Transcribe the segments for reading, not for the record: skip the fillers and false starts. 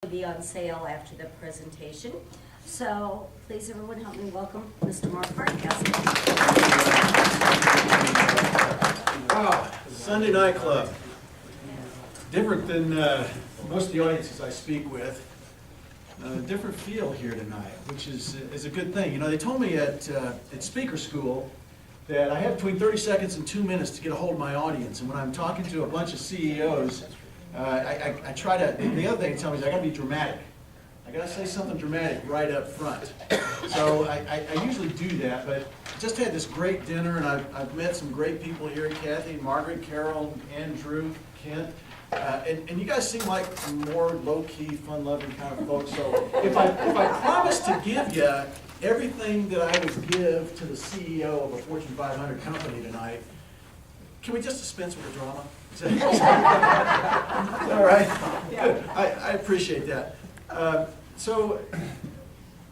Be on sale after the presentation. So please everyone help me welcome Mr. Mark Hardcastle. Wow, Sunday Night Club. Different than most of the audiences I speak with. Different feel here tonight, which is a good thing. You know, they told me at speaker school that I have between 30 seconds and 2 minutes to get a hold of my audience. And when I'm talking to a bunch of CEOs, I try to, the other thing they tell me is I got to be dramatic. I got to say something dramatic right up front. So I usually do that, but just had this great dinner, and I've met some great people here, Kathy, Margaret, Carol, Andrew, Kent, and you guys seem like more low-key, fun-loving kind of folks. So if I promise to give you everything that I would give to the CEO of a Fortune 500 company tonight, can we just dispense with the drama? All right. Good. I appreciate that. So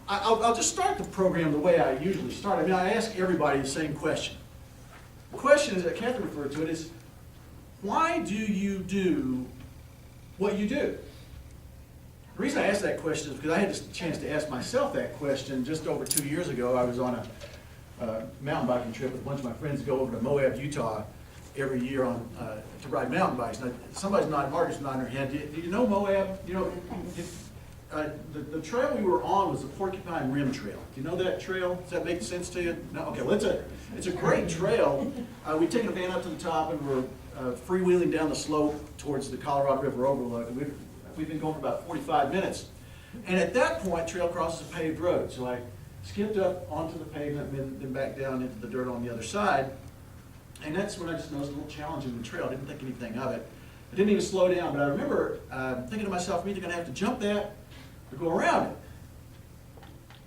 I'll just start the program the way I usually start. I mean, I ask everybody the same question. The question is, that Catherine referred to it, is why do you do what you do? The reason I ask that question is because I had this chance to ask myself that question just over 2 years ago. I was on a mountain biking trip with a bunch of my friends to go over to Moab, Utah every year on to ride mountain bikes. Now, somebody's nodding, Margaret's nodding her head. Do you know Moab? You know, the trail we were on was the Porcupine Rim Trail. Do you know that trail? Does that make sense to you? No? Okay, well, it's a great trail. We've taken a van up to the top and we're freewheeling down the slope towards the Colorado River overlook. We've been going for about 45 minutes. And at that point, trail crosses a paved road. So I skipped up onto the pavement and then back down into the dirt on the other side. And that's when I just noticed a little challenge in the trail. I didn't think anything of it. I didn't even slow down, but I remember thinking to myself, I'm either going to have to jump that or go around it.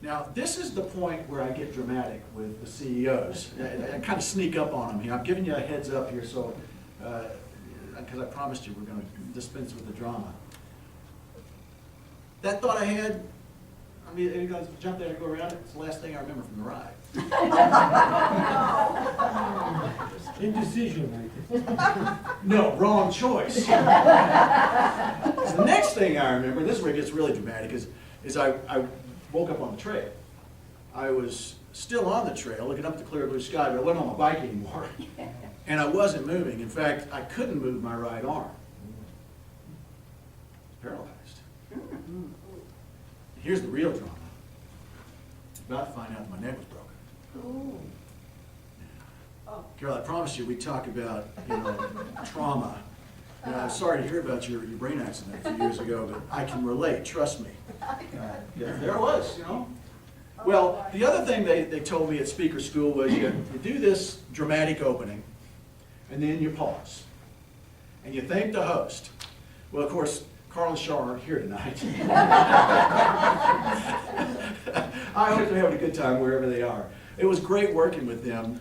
Now, this is the point where I get dramatic with the CEOs. I kind of sneak up on them here. I'm giving you a heads up here, so because I promised you we're going to dispense with the drama. That thought I had, I mean, you're going to jump there and go around it, it's the last thing I remember from the ride. Indecision, I think. No, wrong choice. So the next thing I remember, and this is where it gets really dramatic, is I woke up on the trail. I was still on the trail, looking up at the clear blue sky, but I wasn't on my bike anymore. And I wasn't moving. In fact, I couldn't move my right arm. Paralyzed. Here's the real drama. About to find out my neck was broken. Carol, I promised you we'd talk about, trauma. I'm sorry to hear about your brain accident a few years ago, but I can relate, trust me. There it was, Well, the other thing they told me at speaker school was you do this dramatic opening, and then you pause, and you thank the host. Well, of course, Carl and Shaw aren't here tonight. I hope they're having a good time wherever they are. It was great working with them.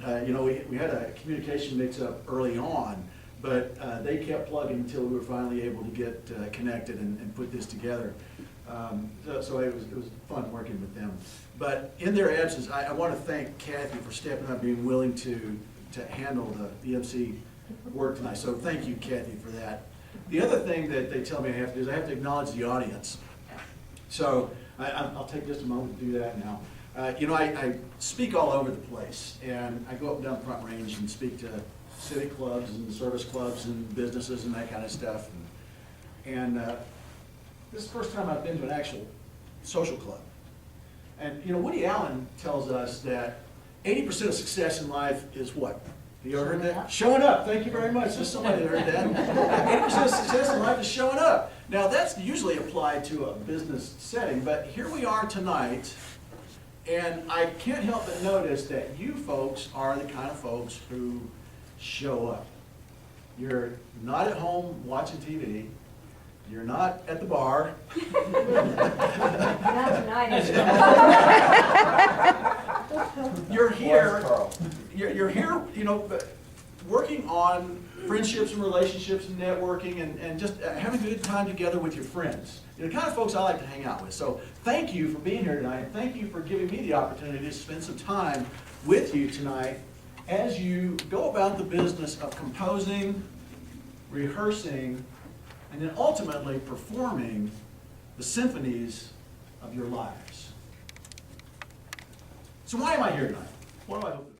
We had a communication mix-up early on, but they kept plugging until we were finally able to get connected and put this together. So it was fun working with them. But in their absence, I want to thank Kathy for stepping up, being willing to handle the MC work tonight. So thank you, Kathy, for that. The other thing that they tell me I have to do is I have to acknowledge the audience. So I'll take just a moment to do that now. I speak all over the place, and I go up and down the Front Range and speak to civic clubs and service clubs and businesses and that kind of stuff. And this is the first time I've been to an actual social club. And Woody Allen tells us that 80% of success in life is what? You ever heard that? Showing up. Thank you very much. There's somebody that heard that. 80% of success in life is showing up. Now, that's usually applied to a business setting, but here we are tonight, and I can't help but notice that you folks are the kind of folks who show up. You're not at home watching TV. You're not at the bar. Not tonight. You're here. You're here, working on friendships and relationships and networking and just having a good time together with your friends. You're the kind of folks I like to hang out with. So thank you for being here tonight. Thank you for giving me the opportunity to spend some time with you tonight as you go about the business of composing, rehearsing, and then ultimately performing the symphonies of your lives. So why am I here tonight? What do I hope to